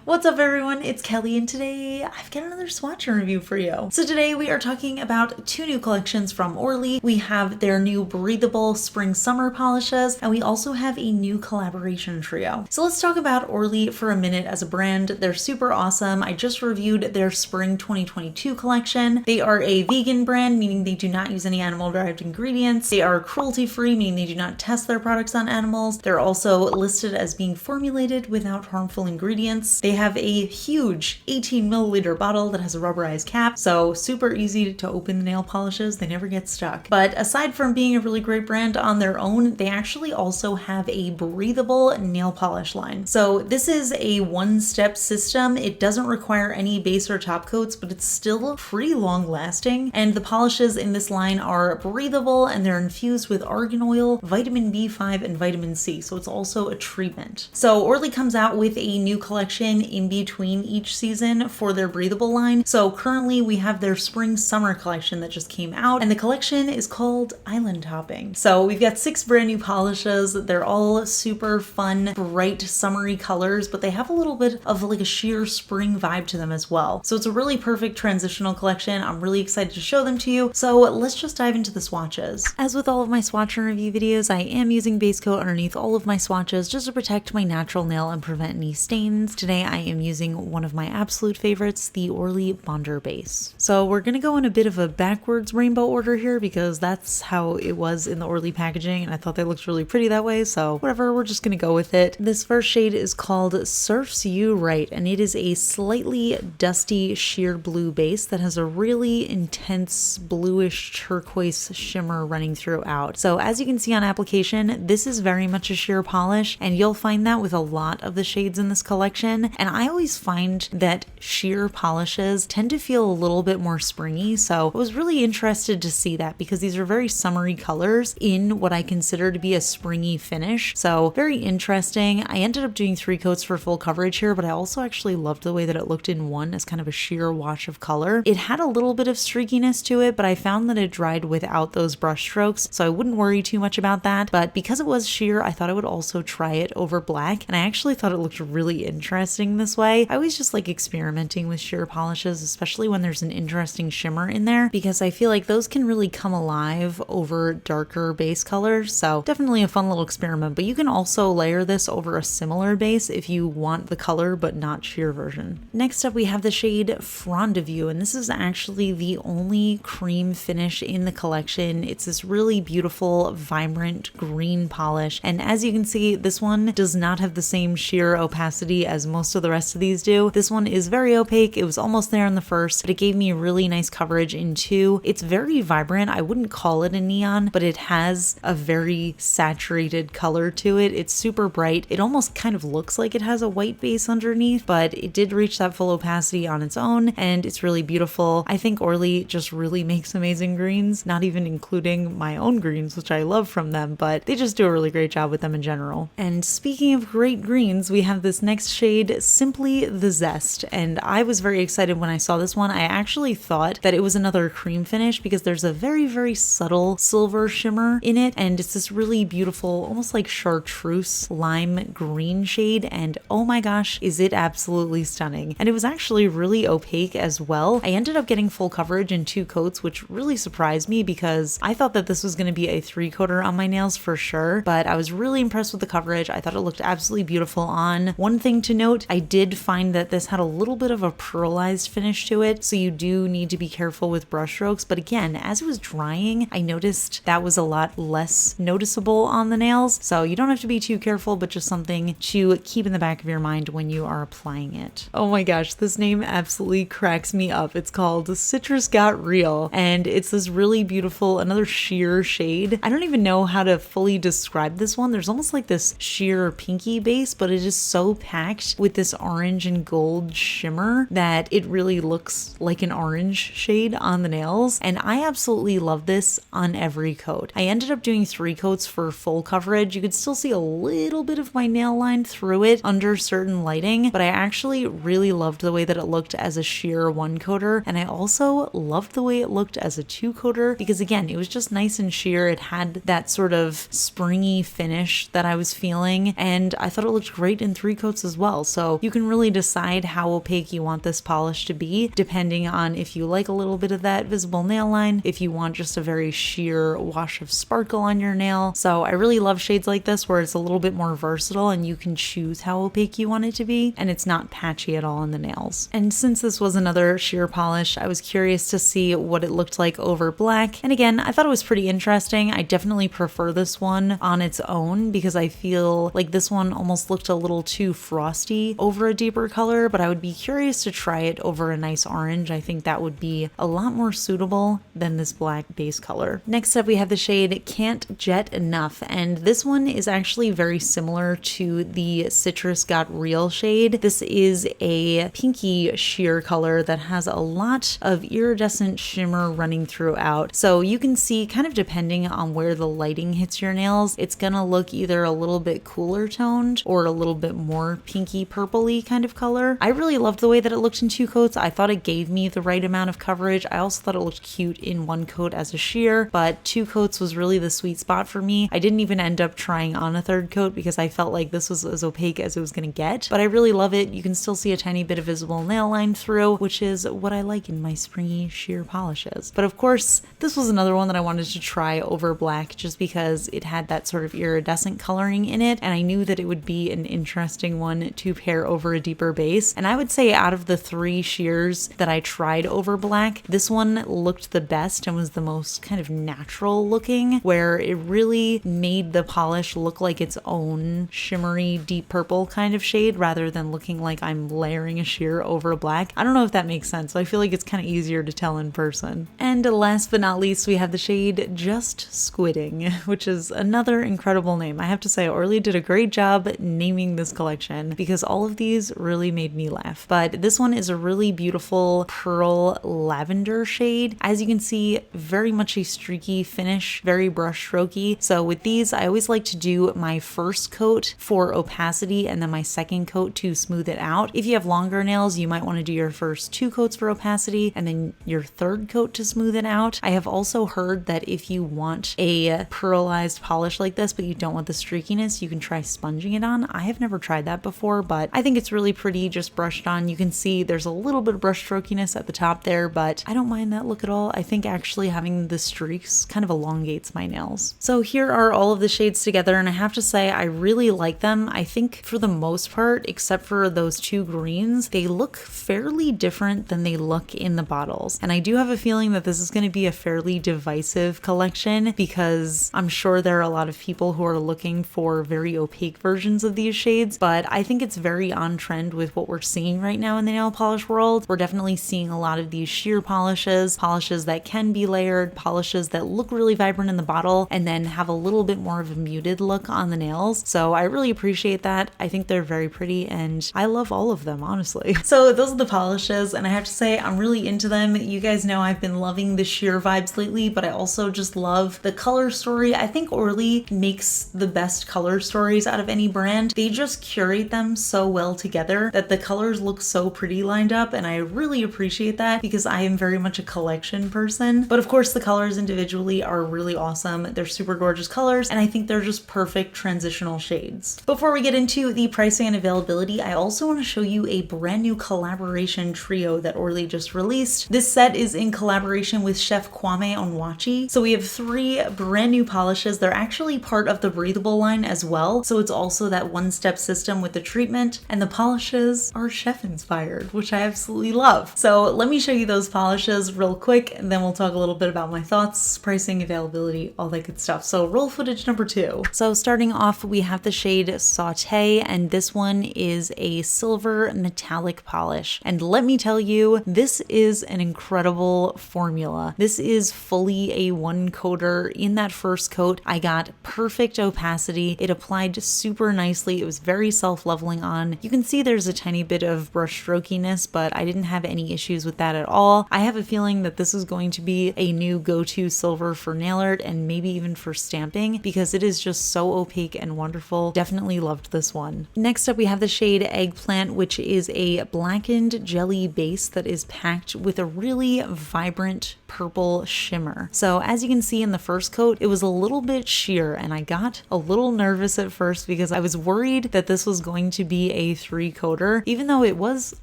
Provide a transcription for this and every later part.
What's up everyone, it's Kelly and today I've got another swatch review for you. So today we are talking about two new collections from Orly. We have their new breathable spring summer polishes and we also have a new collaboration trio. So let's talk about Orly for a minute as a brand. They're super awesome. I just reviewed their spring 2022 collection. They are a vegan brand, meaning they do not use any animal derived ingredients. They are cruelty free, meaning they do not test their products on animals. They're also listed as being formulated without harmful ingredients. They have a huge 18 milliliter bottle that has a rubberized cap, so super easy to open the nail polishes. They never get stuck. But aside from being a really great brand on their own, they actually also have a breathable nail polish line. So this is a one-step system. It doesn't require any base or top coats, but it's still pretty long lasting. And the polishes in this line are breathable and they're infused with argan oil, vitamin B5, and vitamin C. So it's also a treatment. So Orly comes out with a new collection in between each season for their breathable line. So currently we have their spring summer collection that just came out and the collection is called Island Hopping. So we've got 6 brand new polishes. They're all super fun, bright, summery colors, but they have a little bit of like a sheer spring vibe to them as well. So it's a really perfect transitional collection. I'm really excited to show them to you. So let's just dive into the swatches. As with all of my swatch and review videos, I am using base coat underneath all of my swatches just to protect my natural nail and prevent any stains. Today I am using one of my absolute favorites, the Orly Bonder base. So we're gonna go in a bit of a backwards rainbow order here because that's how it was in the Orly packaging and I thought they looked really pretty that way, so whatever, we're just gonna go with it. This first shade is called Surfs You Right and it is a slightly dusty sheer blue base that has a really intense bluish turquoise shimmer running throughout. So as you can see on application, this is very much a sheer polish and you'll find that with a lot of the shades in this collection, and I always find that sheer polishes tend to feel a little bit more springy, so I was really interested to see that because these are very summery colors in what I consider to be a springy finish. So very interesting. I ended up doing 3 coats for full coverage here, but I also actually loved the way that it looked in one as kind of a sheer wash of color. It had a little bit of streakiness to it, but I found that it dried without those brush strokes, so I wouldn't worry too much about that. But because it was sheer, I thought I would also try it over black, and I actually thought it looked really interesting this way. I always just like experimenting with sheer polishes, especially when there's an interesting shimmer in there, because I feel like those can really come alive over darker base colors. So definitely a fun little experiment, but you can also layer this over a similar base if you want the color but not sheer version. Next up we have the shade Frondevue, and this is actually the only cream finish in the collection. It's this really beautiful, vibrant green polish, and as you can see, this one does not have the same sheer opacity as most of the rest of these do. This one is very opaque. It was almost there in the first, but it gave me really nice coverage in 2. It's very vibrant. I wouldn't call it a neon, but it has a very saturated color to it. It's super bright. It almost kind of looks like it has a white base underneath, but it did reach that full opacity on its own, and it's really beautiful. I think Orly just really makes amazing greens, not even including my own greens, which I love from them, but they just do a really great job with them in general. And speaking of great greens, we have this next shade, Simply the Zest, and I was very excited when I saw this one. I actually thought that it was another cream finish because there's a very, very subtle silver shimmer in it, and it's this really beautiful, almost like chartreuse lime green shade, and oh my gosh, is it absolutely stunning. And it was actually really opaque as well. I ended up getting full coverage in 2 coats, which really surprised me because I thought that this was going to be a 3-coater on my nails for sure, but I was really impressed with the coverage. I thought it looked absolutely beautiful on. One thing to note, I did find that this had a little bit of a pearlized finish to it, so you do need to be careful with brush strokes, but again, as it was drying, I noticed that was a lot less noticeable on the nails, so you don't have to be too careful, but just something to keep in the back of your mind when you are applying it. Oh my gosh, this name absolutely cracks me up. It's called Citrus Got Real, and it's this really beautiful, another sheer shade. I don't even know how to fully describe this one. There's almost like this sheer pinky base, but it is so packed with this orange and gold shimmer that it really looks like an orange shade on the nails, and I absolutely love this on every coat. I ended up doing 3 coats for full coverage. You could still see a little bit of my nail line through it under certain lighting, but I actually really loved the way that it looked as a sheer 1-coater, and I also loved the way it looked as a 2-coater because again, it was just nice and sheer. It had that sort of springy finish that I was feeling, and I thought it looked great in 3 coats as well. So So you can really decide how opaque you want this polish to be, depending on if you like a little bit of that visible nail line, if you want just a very sheer wash of sparkle on your nail. So I really love shades like this where it's a little bit more versatile and you can choose how opaque you want it to be, and it's not patchy at all in the nails. And since this was another sheer polish, I was curious to see what it looked like over black. And again, I thought it was pretty interesting. I definitely prefer this one on its own because I feel like this one almost looked a little too frosty over a deeper color, but I would be curious to try it over a nice orange. I think that would be a lot more suitable than this black base color. Next up, we have the shade Can't Jet Enough, and this one is actually very similar to the Citrus Got Real shade. This is a pinky sheer color that has a lot of iridescent shimmer running throughout. So you can see, kind of depending on where the lighting hits your nails, it's gonna look either a little bit cooler toned or a little bit more pinky purpley kind of color. I really loved the way that it looked in 2 coats. I thought it gave me the right amount of coverage. I also thought it looked cute in 1 coat as a sheer, but 2 coats was really the sweet spot for me. I didn't even end up trying on a 3rd coat because I felt like this was as opaque as it was gonna get, but I really love it. You can still see a tiny bit of visible nail line through, which is what I like in my springy sheer polishes. But of course, this was another one that I wanted to try over black just because it had that sort of iridescent coloring in it, and I knew that it would be an interesting one to pair over a deeper base. And I would say out of the 3 sheers that I tried over black, this one looked the best and was the most kind of natural looking, where it really made the polish look like its own shimmery deep purple kind of shade rather than looking like I'm layering a sheer over black. I don't know if that makes sense. I feel like it's kind of easier to tell in person. And last but not least, we have the shade Just Squidding, which is another incredible name. I have to say, Orly did a great job naming this collection because all of these really made me laugh. But this one is a really beautiful pearl lavender shade. As you can see, very much a streaky finish, very brush strokey. So with these, I always like to do my first coat for opacity and then my second coat to smooth it out. If you have longer nails, you might want to do your first 2 coats for opacity and then your 3rd coat to smooth it out. I have also heard that if you want a pearlized polish like this, but you don't want the streakiness, you can try sponging it on. I have never tried that before, but I think it's really pretty just brushed on. You can see there's a little bit of brush strokiness at the top there, but I don't mind that look at all. I think actually having the streaks kind of elongates my nails. So here are all of the shades together, and I have to say I really like them. I think for the most part, except for those 2 greens, they look fairly different than they look in the bottles. And I do have a feeling that this is going to be a fairly divisive collection because I'm sure there are a lot of people who are looking for very opaque versions of these shades, but I think it's very on trend with what we're seeing right now in the nail polish world. We're definitely seeing a lot of these sheer polishes, polishes that can be layered, polishes that look really vibrant in the bottle and then have a little bit more of a muted look on the nails. So I really appreciate that. I think they're very pretty and I love all of them, honestly. So those are the polishes, and I have to say I'm really into them. You guys know I've been loving the sheer vibes lately, but I also just love the color story. I think Orly makes the best color stories out of any brand. They just curate them so well together that the colors look so pretty lined up, and I really appreciate that because I am very much a collection person. But of course the colors individually are really awesome. They're super gorgeous colors, and I think they're just perfect transitional shades. Before we get into the pricing and availability, I also want to show you a brand new collaboration trio that Orly just released. This set is in collaboration with chef Kwame Onwuachi. So we have 3 brand new polishes. They're actually part of the breathable line as well. So it's also that one-step system with the treatment, and the polishes are chef inspired, which I absolutely love. So let me show you those polishes real quick, and then we'll talk a little bit about my thoughts, pricing, availability, all that good stuff. So roll footage number 2. So starting off, we have the shade Saute, and this one is a silver metallic polish. And let me tell you, this is an incredible formula. This is fully a 1-coater. In that first coat, I got perfect opacity. It applied super nicely. It was very self-leveling on. You can see there's a tiny bit of brush strokiness, but I didn't have any issues with that at all. I have a feeling that this is going to be a new go-to silver for nail art and maybe even for stamping because it is just so opaque and wonderful. Definitely loved this one. Next up, we have the shade Eggplant, which is a blackened jelly base that is packed with a really vibrant purple shimmer. So as you can see in the first coat, it was a little bit sheer, and I got a little nervous at first because I was worried that this was going to be a a 3-coater. Even though it was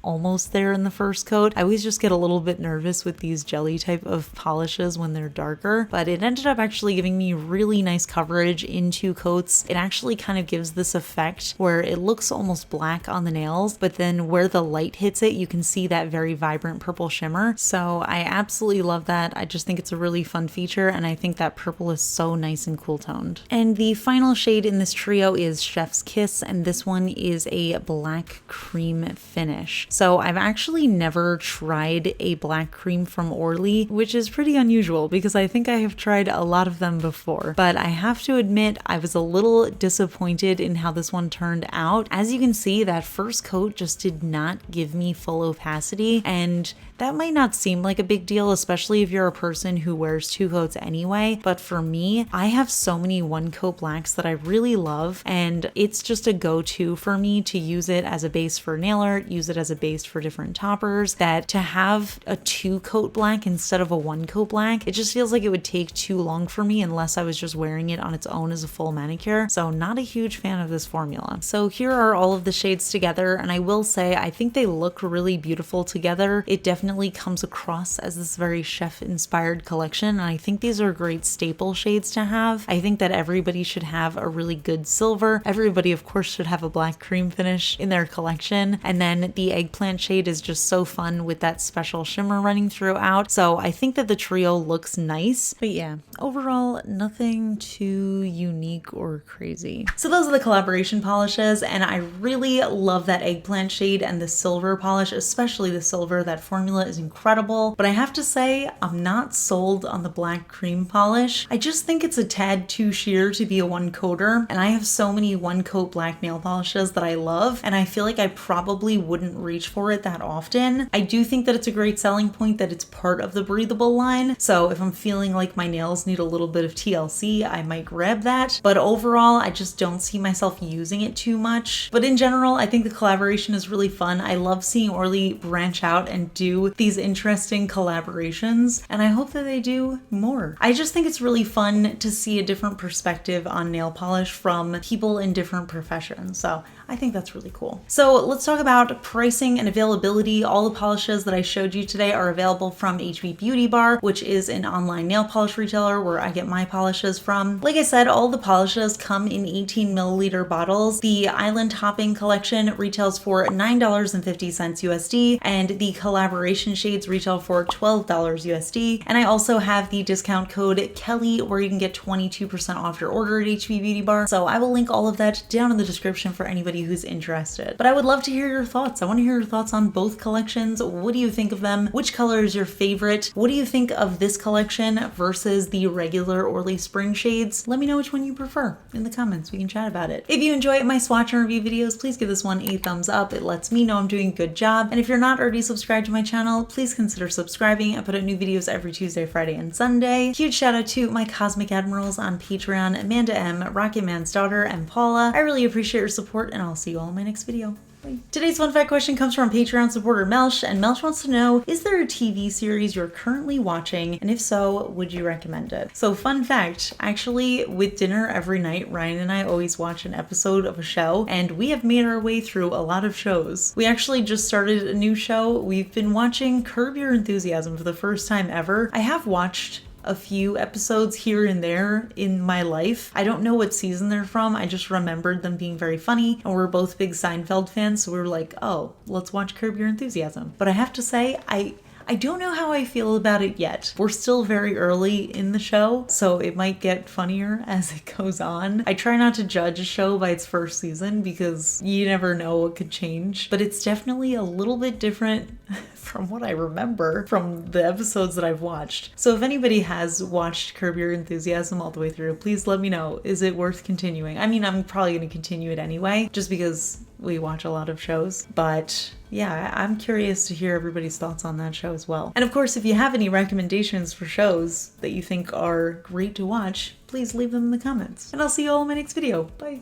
almost there in the first coat, I always just get a little bit nervous with these jelly type of polishes when they're darker, but it ended up actually giving me really nice coverage in 2 coats. It actually kind of gives this effect where it looks almost black on the nails, but then where the light hits it, you can see that very vibrant purple shimmer. So I absolutely love that. I just think it's a really fun feature, and I think that purple is so nice and cool toned. And the final shade in this trio is Chef's Kiss, and this one is a black cream finish. So I've actually never tried a black cream from Orly, which is pretty unusual because I think I have tried a lot of them before, but I have to admit I was a little disappointed in how this one turned out. As you can see, that first coat just did not give me full opacity, and that might not seem like a big deal, especially if you're a person who wears 2 coats anyway, but for me, I have so many 1-coat blacks that I really love, and it's just a go-to for me to use it as a base for nail art, use it as a base for different toppers, that to have a 2-coat black instead of a 1-coat black, it just feels like it would take too long for me unless I was just wearing it on its own as a full manicure, so not a huge fan of this formula. So here are all of the shades together, and I will say I think they look really beautiful together. It definitely comes across as this very chef-inspired collection, and I think these are great staple shades to have. I think that everybody should have a really good silver. Everybody, of course, should have a black cream finish in their collection, and then the eggplant shade is just so fun with that special shimmer running throughout. So I think that the trio looks nice, but yeah, overall, nothing too unique or crazy. So those are the collaboration polishes, and I really love that eggplant shade and the silver polish, especially the silver. That formula is incredible, but I have to say I'm not sold on the black cream polish. I just think it's a tad too sheer to be a 1-coater, and I have so many 1-coat black nail polishes that I love, and I feel like I probably wouldn't reach for it that often. I do think that it's a great selling point that it's part of the breathable line, so if I'm feeling like my nails need a little bit of TLC, I might grab that, but overall I just don't see myself using it too much. But in general, I think the collaboration is really fun. I love seeing Orly branch out and do these interesting collaborations, and I hope that they do more. I just think it's really fun to see a different perspective on nail polish from people in different professions, so I think that's really cool. So let's talk about pricing and availability. All the polishes that I showed you today are available from HB Beauty Bar, which is an online nail polish retailer where I get my polishes from. Like I said, all the polishes come in 18 milliliter bottles. The Island Hopping collection retails for $9.50 USD, and the collaboration shades retail for $12 USD. And I also have the discount code KELLI where you can get 22% off your order at HB Beauty Bar. So I will link all of that down in the description for anybody who's interested. But I would love to hear your thoughts. I want to hear your thoughts on both collections. What do you think of them? Which color is your favorite? What do you think of this collection versus the regular Orly spring shades? Let me know which one you prefer in the comments. We can chat about it. If you enjoy my swatch and review videos, please give this one a thumbs up. It lets me know I'm doing a good job. And if you're not already subscribed to my channel, please consider subscribing. I put out new videos every Tuesday, Friday, and Sunday. Huge shout out to my Cosmic Admirals on Patreon, Amanda M, Rocket Man's daughter, and Paula. I really appreciate your support, and I'll see you all in my next video. Bye. Today's fun fact question comes from Patreon supporter Melsh, and Melsh wants to know, is there a TV series you're currently watching, and if so, would you recommend it? So fun fact, actually with dinner every night, Ryan and I always watch an episode of a show, and we have made our way through a lot of shows. We actually just started a new show. We've been watching Curb Your Enthusiasm for the first time ever. I have watched a few episodes here and there in my life. I don't know what season they're from. I just remembered them being very funny, and we're both big Seinfeld fans, so we were like, oh, let's watch Curb Your Enthusiasm. But I have to say, I don't know how I feel about it yet. We're still very early in the show, so it might get funnier as it goes on. I try not to judge a show by its first season because you never know what could change, but it's definitely a little bit different from what I remember from the episodes that I've watched. So if anybody has watched Curb Your Enthusiasm all the way through, please let me know. Is it worth continuing? I mean, I'm probably going to continue it anyway, just because we watch a lot of shows, but yeah, I'm curious to hear everybody's thoughts on that show as well. And of course, if you have any recommendations for shows that you think are great to watch, please leave them in the comments. And I'll see you all in my next video. Bye.